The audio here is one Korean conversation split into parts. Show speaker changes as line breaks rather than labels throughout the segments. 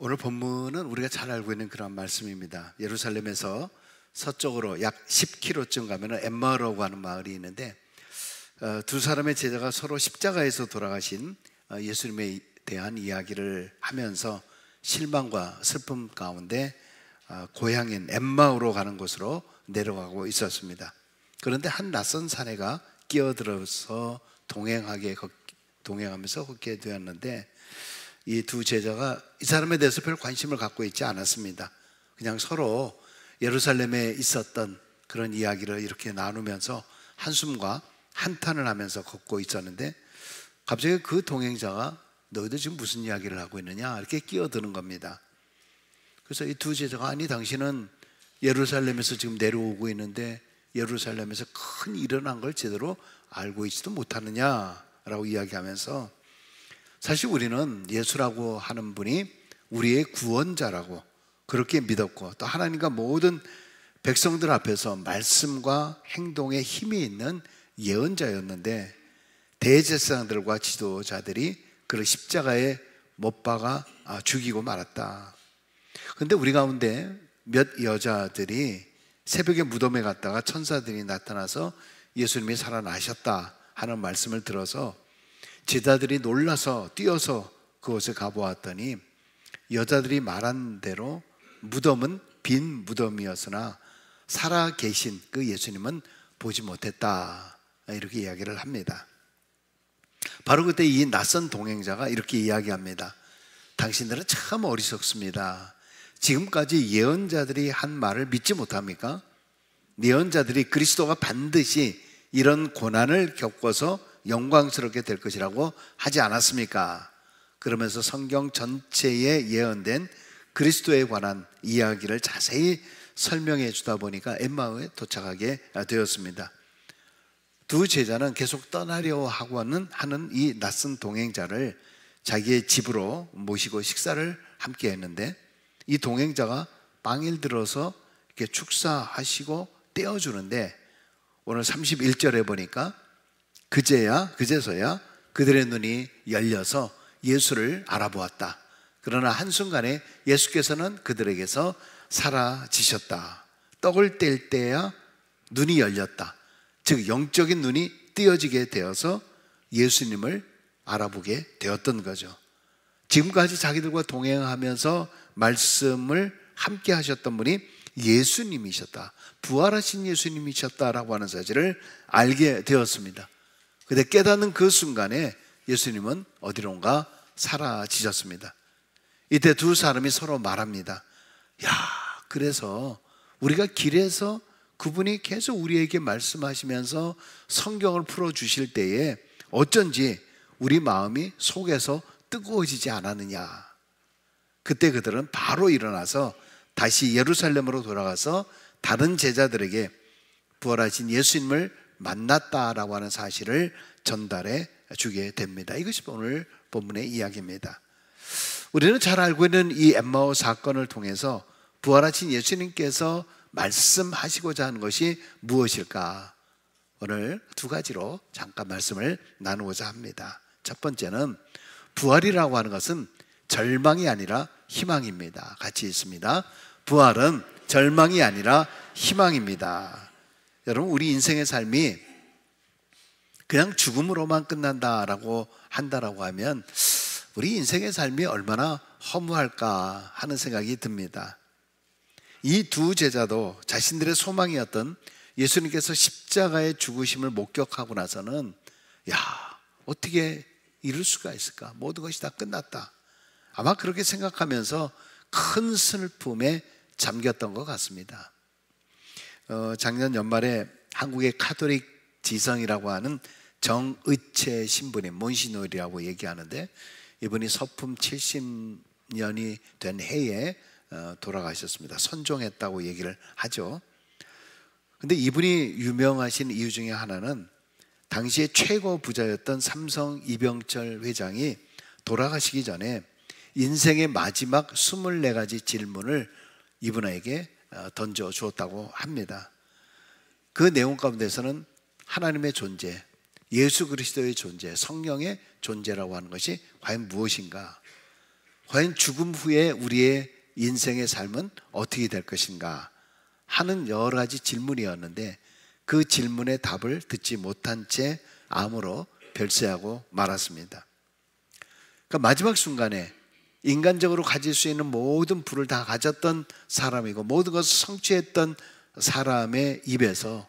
오늘 본문은 우리가 잘 알고 있는 그런 말씀입니다. 예루살렘에서 서쪽으로 약 10km쯤 가면 엠마오라고 하는 마을이 있는데, 두 사람의 제자가 서로 십자가에서 돌아가신 예수님에 대한 이야기를 하면서 실망과 슬픔 가운데 고향인 엠마오로 가는 곳으로 내려가고 있었습니다. 그런데 한 낯선 사내가 끼어들어서 동행하면서 걷게 되었는데, 이 두 제자가 이 사람에 대해서 별 관심을 갖고 있지 않았습니다. 그냥 서로 예루살렘에 있었던 그런 이야기를 이렇게 나누면서 한숨과 한탄을 하면서 걷고 있었는데, 갑자기 그 동행자가 너희들 지금 무슨 이야기를 하고 있느냐 이렇게 끼어드는 겁니다. 그래서 이 두 제자가, 아니 당신은 예루살렘에서 지금 내려오고 있는데 예루살렘에서 큰 일어난 걸 제대로 알고 있지도 못하느냐라고 이야기하면서, 사실 우리는 예수라고 하는 분이 우리의 구원자라고 그렇게 믿었고, 또 하나님과 모든 백성들 앞에서 말씀과 행동에 힘이 있는 예언자였는데, 대제사장들과 지도자들이 그를 십자가에 못 박아 죽이고 말았다. 그런데 우리 가운데 몇 여자들이 새벽에 무덤에 갔다가 천사들이 나타나서 예수님이 살아나셨다 하는 말씀을 들어서 제자들이 놀라서 뛰어서 그곳에 가보았더니, 여자들이 말한 대로 무덤은 빈 무덤이었으나 살아 계신 그 예수님은 보지 못했다, 이렇게 이야기를 합니다. 바로 그때 이 낯선 동행자가 이렇게 이야기합니다. 당신들은 참 어리석습니다. 지금까지 예언자들이 한 말을 믿지 못합니까? 예언자들이 그리스도가 반드시 이런 고난을 겪어서 영광스럽게 될 것이라고 하지 않았습니까? 그러면서 성경 전체에 예언된 그리스도에 관한 이야기를 자세히 설명해 주다 보니까 엠마오에 도착하게 되었습니다. 두 제자는 계속 떠나려 하고는 하는 이 낯선 동행자를 자기의 집으로 모시고 식사를 함께 했는데, 이 동행자가 빵일 들어서 이렇게 축사하시고 떼어주는데, 오늘 31절에 보니까 그제서야 그들의 눈이 열려서 예수를 알아보았다. 그러나 한순간에 예수께서는 그들에게서 사라지셨다. 떡을 뗄 때야 눈이 열렸다. 즉 영적인 눈이 띄어지게 되어서 예수님을 알아보게 되었던 거죠. 지금까지 자기들과 동행하면서 말씀을 함께 하셨던 분이 예수님이셨다, 부활하신 예수님이셨다라고 하는 사실을 알게 되었습니다. 근데 깨닫는 그 순간에 예수님은 어디론가 사라지셨습니다. 이때 두 사람이 서로 말합니다. 야, 그래서 우리가 길에서 그분이 계속 우리에게 말씀하시면서 성경을 풀어주실 때에 어쩐지 우리 마음이 속에서 뜨거워지지 않았느냐. 그때 그들은 바로 일어나서 다시 예루살렘으로 돌아가서 다른 제자들에게 부활하신 예수님을 만났다라고 하는 사실을 전달해 주게 됩니다. 이것이 오늘 본문의 이야기입니다. 우리는 잘 알고 있는 이 엠마오 사건을 통해서 부활하신 예수님께서 말씀하시고자 하는 것이 무엇일까? 오늘 두 가지로 잠깐 말씀을 나누고자 합니다. 첫 번째는 부활이라고 하는 것은 절망이 아니라 희망입니다. 같이 있습니다. 부활은 절망이 아니라 희망입니다. 여러분, 우리 인생의 삶이 그냥 죽음으로만 끝난다라고 한다라고 하면 우리 인생의 삶이 얼마나 허무할까 하는 생각이 듭니다. 이 두 제자도 자신들의 소망이었던 예수님께서 십자가의 죽으심을 목격하고 나서는, 야, 어떻게 이럴 수가 있을까? 모든 것이 다 끝났다. 아마 그렇게 생각하면서 큰 슬픔에 잠겼던 것 같습니다. 작년 연말에 한국의 카톨릭 지성이라고 하는 정의채 신부님, 몬시노리라고 얘기하는데, 이분이 서품 70년이 된 해에 돌아가셨습니다. 선종했다고 얘기를 하죠. 근데 이분이 유명하신 이유 중에 하나는 당시에 최고 부자였던 삼성 이병철 회장이 돌아가시기 전에 인생의 마지막 24가지 질문을 이분에게 던져 주었다고 합니다. 그 내용 가운데서는 하나님의 존재, 예수 그리스도의 존재, 성령의 존재라고 하는 것이 과연 무엇인가? 과연 죽음 후에 우리의 인생의 삶은 어떻게 될 것인가 하는 여러 가지 질문이었는데, 그 질문의 답을 듣지 못한 채 암으로 별세하고 말았습니다. 그러니까 마지막 순간에 인간적으로 가질 수 있는 모든 부를 다 가졌던 사람이고 모든 것을 성취했던 사람의 입에서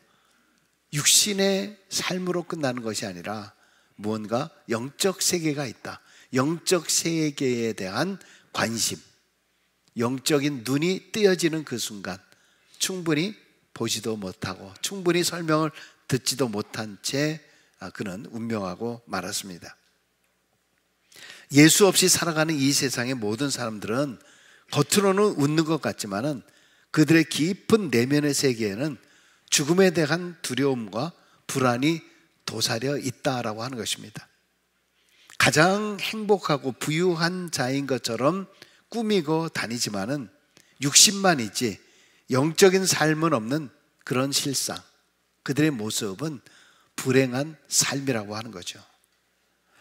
육신의 삶으로 끝나는 것이 아니라 무언가 영적 세계가 있다, 영적 세계에 대한 관심, 영적인 눈이 뜨여지는 그 순간 충분히 보지도 못하고 충분히 설명을 듣지도 못한 채 그는 운명하고 말았습니다. 예수 없이 살아가는 이 세상의 모든 사람들은 겉으로는 웃는 것 같지만은 그들의 깊은 내면의 세계에는 죽음에 대한 두려움과 불안이 도사려 있다라고 하는 것입니다. 가장 행복하고 부유한 자인 것처럼 꾸미고 다니지만은 육신만 있지 영적인 삶은 없는 그런 실상, 그들의 모습은 불행한 삶이라고 하는 거죠.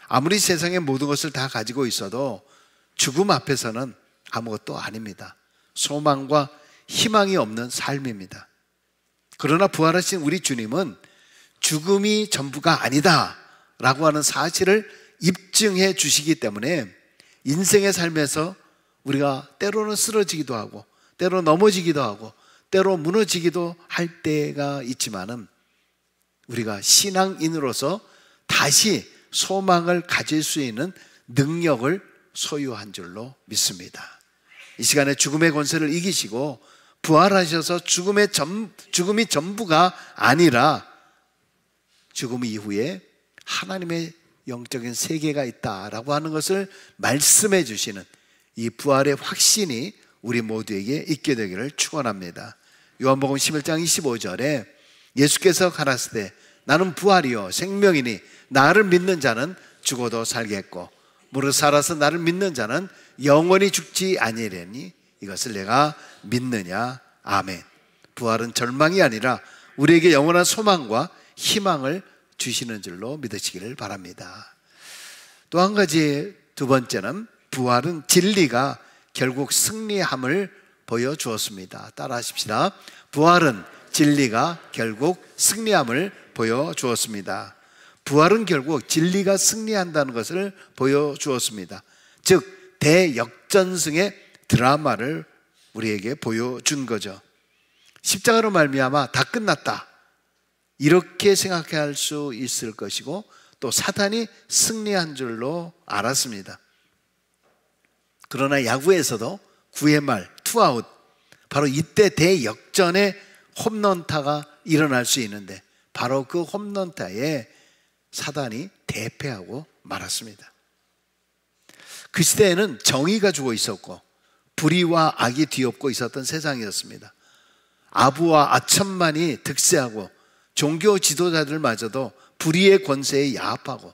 아무리 세상의 모든 것을 다 가지고 있어도 죽음 앞에서는 아무것도 아닙니다. 소망과 희망이 없는 삶입니다. 그러나 부활하신 우리 주님은 죽음이 전부가 아니다 라고 하는 사실을 입증해 주시기 때문에 인생의 삶에서 우리가 때로는 쓰러지기도 하고 때로 넘어지기도 하고 때로 무너지기도 할 때가 있지만은 우리가 신앙인으로서 다시 소망을 가질 수 있는 능력을 소유한 줄로 믿습니다. 이 시간에 죽음의 권세를 이기시고 부활하셔서 죽음이 전부가 아니라 죽음 이후에 하나님의 영적인 세계가 있다라고 하는 것을 말씀해 주시는 이 부활의 확신이 우리 모두에게 있게 되기를 축원합니다. 요한복음 11장 25절에 예수께서 가라사대 나는 부활이요 생명이니 나를 믿는 자는 죽어도 살겠고 무릇 살아서 나를 믿는 자는 영원히 죽지 아니하리니 이것을 내가 믿느냐. 아멘. 부활은 절망이 아니라 우리에게 영원한 소망과 희망을 주시는 줄로 믿으시기를 바랍니다. 또 한 가지, 두 번째는 부활은 진리가 결국 승리함을 보여주었습니다. 따라하십시다. 부활은 진리가 결국 승리함을 보여주었습니다. 부활은 결국 진리가 승리한다는 것을 보여주었습니다. 즉 대역전승의 드라마를 우리에게 보여준 거죠. 십자가로 말미암아 다 끝났다 이렇게 생각할 수 있을 것이고 또 사탄이 승리한 줄로 알았습니다. 그러나 야구에서도 9회 말 투아웃, 바로 이때 대역전의 홈런타가 일어날 수 있는데 바로 그 홈런타에 사단이 대패하고 말았습니다. 그 시대에는 정의가 죽어 있었고 불의와 악이 뒤엎고 있었던 세상이었습니다. 아부와 아천만이 득세하고 종교 지도자들마저도 불의의 권세에 야합하고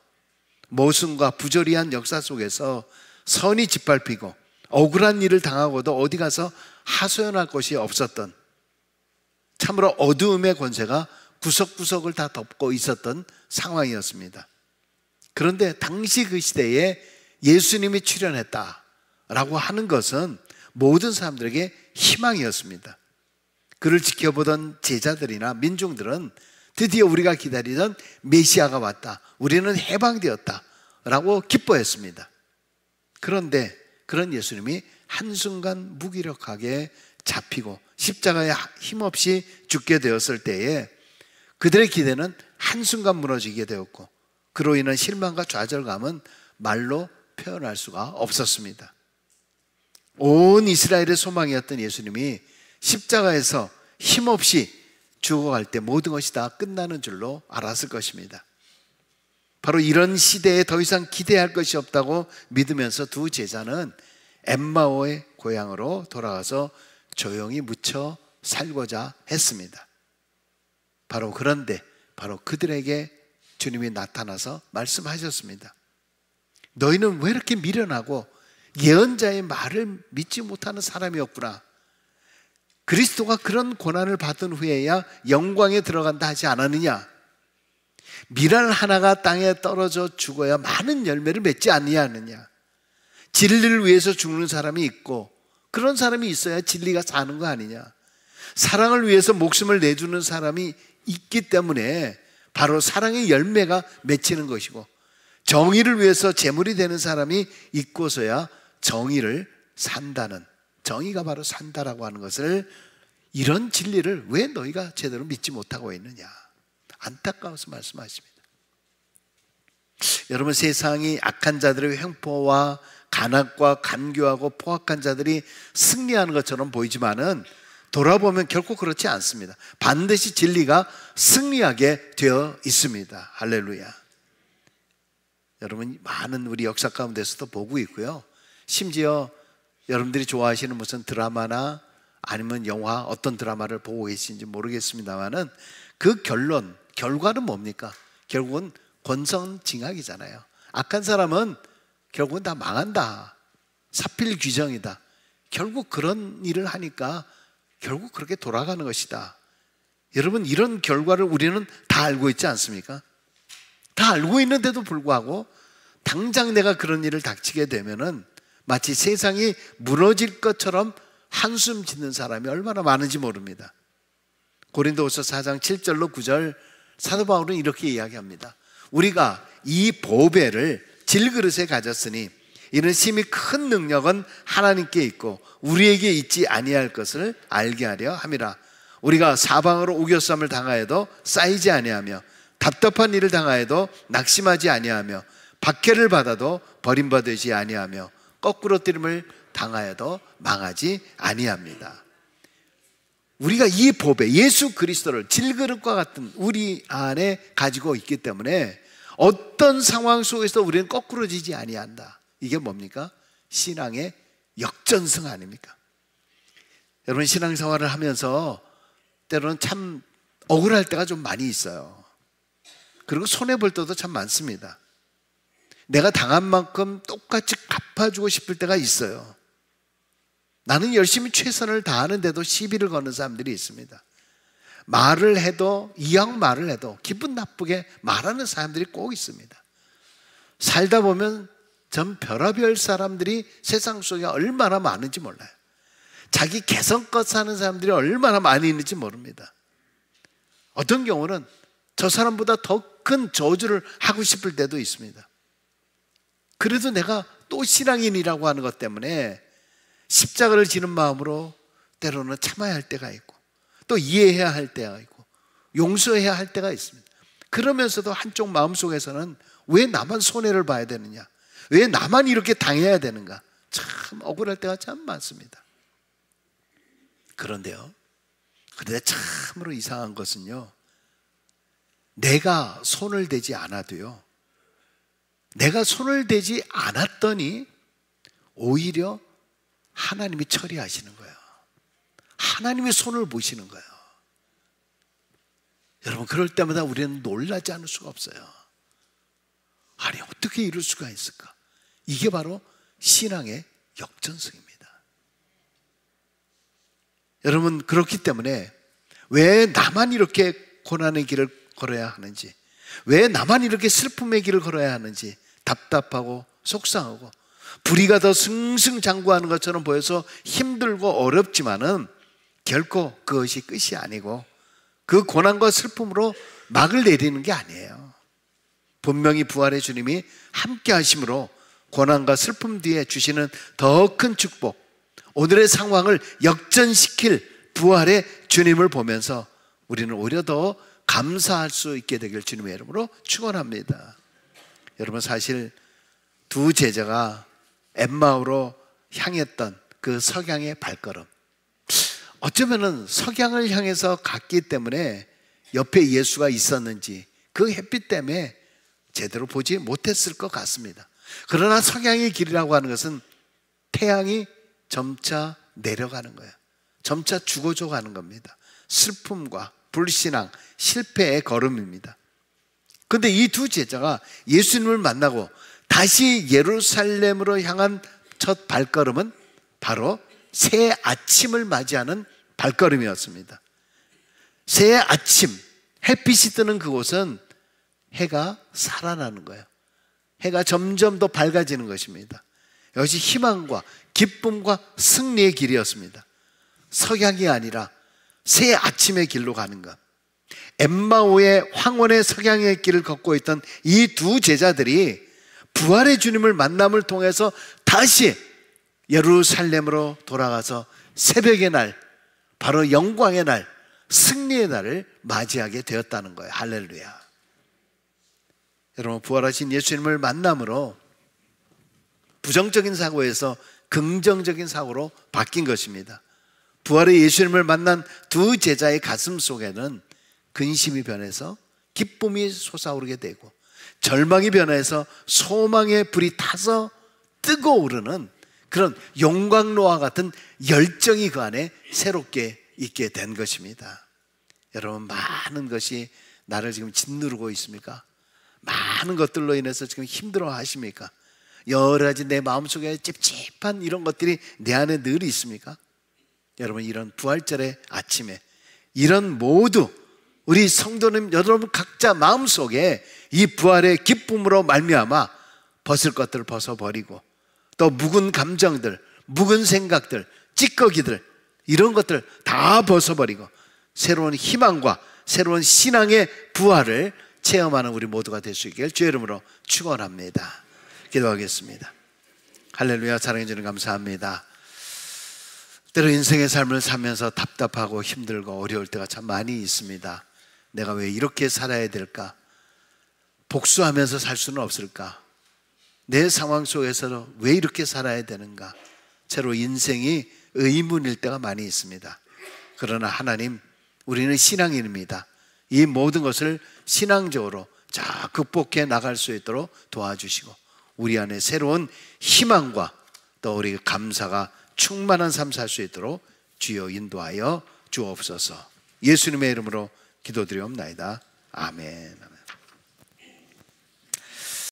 모순과 부조리한 역사 속에서 선이 짓밟히고 억울한 일을 당하고도 어디 가서 하소연할 곳이 없었던, 참으로 어두움의 권세가 구석구석을 다 덮고 있었던 상황이었습니다. 그런데 당시 그 시대에 예수님이 출현했다라고 하는 것은 모든 사람들에게 희망이었습니다. 그를 지켜보던 제자들이나 민중들은 드디어 우리가 기다리던 메시아가 왔다, 우리는 해방되었다 라고 기뻐했습니다. 그런데 그런 예수님이 한순간 무기력하게 잡히고 십자가에 힘없이 죽게 되었을 때에 그들의 기대는 한순간 무너지게 되었고 그로 인한 실망과 좌절감은 말로 표현할 수가 없었습니다. 온 이스라엘의 소망이었던 예수님이 십자가에서 힘없이 죽어갈 때 모든 것이 다 끝나는 줄로 알았을 것입니다. 바로 이런 시대에 더 이상 기대할 것이 없다고 믿으면서 두 제자는 엠마오의 고향으로 돌아가서 조용히 묻혀 살고자 했습니다. 그런데 바로 그들에게 주님이 나타나서 말씀하셨습니다. 너희는 왜 이렇게 미련하고 예언자의 말을 믿지 못하는 사람이었구나. 그리스도가 그런 고난을 받은 후에야 영광에 들어간다 하지 않았느냐. 밀알 하나가 땅에 떨어져 죽어야 많은 열매를 맺지 않느냐. 진리를 위해서 죽는 사람이 있고, 그런 사람이 있어야 진리가 사는 거 아니냐. 사랑을 위해서 목숨을 내주는 사람이 있기 때문에 바로 사랑의 열매가 맺히는 것이고, 정의를 위해서 제물이 되는 사람이 있고서야 정의를 산다는, 정의가 바로 산다라고 하는 것을, 이런 진리를 왜 너희가 제대로 믿지 못하고 있느냐, 안타까워서 말씀하십니다. 여러분, 세상이 악한 자들의 횡포와 간악과 간교하고 포악한 자들이 승리하는 것처럼 보이지만은 돌아보면 결코 그렇지 않습니다. 반드시 진리가 승리하게 되어 있습니다. 할렐루야. 여러분, 많은 우리 역사 가운데서도 보고 있고요, 심지어 여러분들이 좋아하시는 무슨 드라마나 아니면 영화, 어떤 드라마를 보고 계신지 모르겠습니다만은 그 결과는 뭡니까? 결국은 권선징악이잖아요. 악한 사람은 결국은 다 망한다, 사필귀정이다, 결국 그런 일을 하니까 결국 그렇게 돌아가는 것이다. 여러분, 이런 결과를 우리는 다 알고 있지 않습니까? 다 알고 있는데도 불구하고 당장 내가 그런 일을 닥치게 되면은 마치 세상이 무너질 것처럼 한숨 짓는 사람이 얼마나 많은지 모릅니다. 고린도후서 4장 7절로 9절, 사도 바울은 이렇게 이야기합니다. 우리가 이 보배를 질그릇에 가졌으니 이는 심히 큰 능력은 하나님께 있고 우리에게 있지 아니할 것을 알게 하려 함이라. 우리가 사방으로 우겨쌈을 당하여도 쌓이지 아니하며 답답한 일을 당하여도 낙심하지 아니하며 박해를 받아도 버림받지 아니하며 거꾸로 뜨림을 당하여도 망하지 아니합니다. 우리가 이 보배, 예수 그리스도를 질그릇과 같은 우리 안에 가지고 있기 때문에 어떤 상황 속에서 우리는 거꾸로지지 아니한다. 이게 뭡니까? 신앙의 역전승 아닙니까? 여러분, 신앙생활을 하면서 때로는 참 억울할 때가 좀 많이 있어요. 그리고 손해볼 때도 참 많습니다. 내가 당한 만큼 똑같이 갚아주고 싶을 때가 있어요. 나는 열심히 최선을 다하는데도 시비를 거는 사람들이 있습니다. 말을 해도, 이왕 말을 해도 기분 나쁘게 말하는 사람들이 꼭 있습니다. 살다 보면 전 별의별 사람들이 세상 속에 얼마나 많은지 몰라요. 자기 개성껏 사는 사람들이 얼마나 많이 있는지 모릅니다. 어떤 경우는 저 사람보다 더 큰 저주를 하고 싶을 때도 있습니다. 그래도 내가 또 신앙인이라고 하는 것 때문에 십자가를 지는 마음으로 때로는 참아야 할 때가 있고, 또 이해해야 할 때가 있고, 용서해야 할 때가 있습니다. 그러면서도 한쪽 마음속에서는 왜 나만 손해를 봐야 되느냐, 왜 나만 이렇게 당해야 되는가, 참 억울할 때가 참 많습니다. 그런데 참으로 이상한 것은요, 내가 손을 대지 않아도요, 내가 손을 대지 않았더니 오히려 하나님이 처리하시는 거예요. 하나님이 손을 보시는 거예요. 여러분, 그럴 때마다 우리는 놀라지 않을 수가 없어요. 아니, 어떻게 이럴 수가 있을까? 이게 바로 신앙의 역전승입니다. 여러분, 그렇기 때문에 왜 나만 이렇게 고난의 길을 걸어야 하는지, 왜 나만 이렇게 슬픔의 길을 걸어야 하는지 답답하고 속상하고 불의가 더 승승장구하는 것처럼 보여서 힘들고 어렵지만은 결코 그것이 끝이 아니고 그 고난과 슬픔으로 막을 내리는 게 아니에요. 분명히 부활의 주님이 함께 하심으로 고난과 슬픔 뒤에 주시는 더 큰 축복, 오늘의 상황을 역전시킬 부활의 주님을 보면서 우리는 오히려 더 감사할 수 있게 되길 주님의 이름으로 축원합니다. 여러분, 사실 두 제자가 엠마오로 향했던 그 석양의 발걸음, 어쩌면은 석양을 향해서 갔기 때문에 옆에 예수가 있었는지 그 햇빛 때문에 제대로 보지 못했을 것 같습니다. 그러나 석양의 길이라고 하는 것은 태양이 점차 내려가는 거예요. 점차 죽어져 가는 겁니다. 슬픔과 불신앙, 실패의 걸음입니다. 그런데 이 두 제자가 예수님을 만나고 다시 예루살렘으로 향한 첫 발걸음은 바로 새 아침을 맞이하는 발걸음이었습니다. 새 아침, 햇빛이 뜨는 그곳은 해가 살아나는 거예요. 해가 점점 더 밝아지는 것입니다. 이것이 희망과 기쁨과 승리의 길이었습니다. 석양이 아니라 새 아침의 길로 가는 것. 엠마오의 황혼의 석양의 길을 걷고 있던 이 두 제자들이 부활의 주님을 만남을 통해서 다시 예루살렘으로 돌아가서 새벽의 날, 바로 영광의 날, 승리의 날을 맞이하게 되었다는 거예요. 할렐루야. 여러분, 부활하신 예수님을 만남으로 부정적인 사고에서 긍정적인 사고로 바뀐 것입니다. 부활의 예수님을 만난 두 제자의 가슴 속에는 근심이 변해서 기쁨이 솟아오르게 되고, 절망이 변해서 소망의 불이 타서 뜨거오르는 그런 용광로와 같은 열정이 그 안에 새롭게 있게 된 것입니다. 여러분, 많은 것이 나를 지금 짓누르고 있습니까? 많은 것들로 인해서 지금 힘들어 하십니까? 여러 가지 내 마음속에 찝찝한 이런 것들이 내 안에 늘 있습니까? 여러분, 이런 부활절의 아침에 이런 모두 우리 성도님 여러분 각자 마음속에 이 부활의 기쁨으로 말미암아 벗을 것들을 벗어버리고, 또 묵은 감정들, 묵은 생각들, 찌꺼기들, 이런 것들 다 벗어버리고 새로운 희망과 새로운 신앙의 부활을 체험하는 우리 모두가 될 수 있길 주의 이름으로 축원합니다. 기도하겠습니다. 할렐루야. 사랑해 주님 감사합니다. 때로 인생의 삶을 살면서 답답하고 힘들고 어려울 때가 참 많이 있습니다. 내가 왜 이렇게 살아야 될까? 복수하면서 살 수는 없을까? 내 상황 속에서 왜 이렇게 살아야 되는가? 채로 인생이 의문일 때가 많이 있습니다. 그러나 하나님, 우리는 신앙인입니다. 이 모든 것을 신앙적으로 자 극복해 나갈 수 있도록 도와주시고, 우리 안에 새로운 희망과 또 우리 감사가 충만한 삶 살 수 있도록 주여 인도하여 주옵소서. 예수님의 이름으로 기도드리옵나이다. 아멘.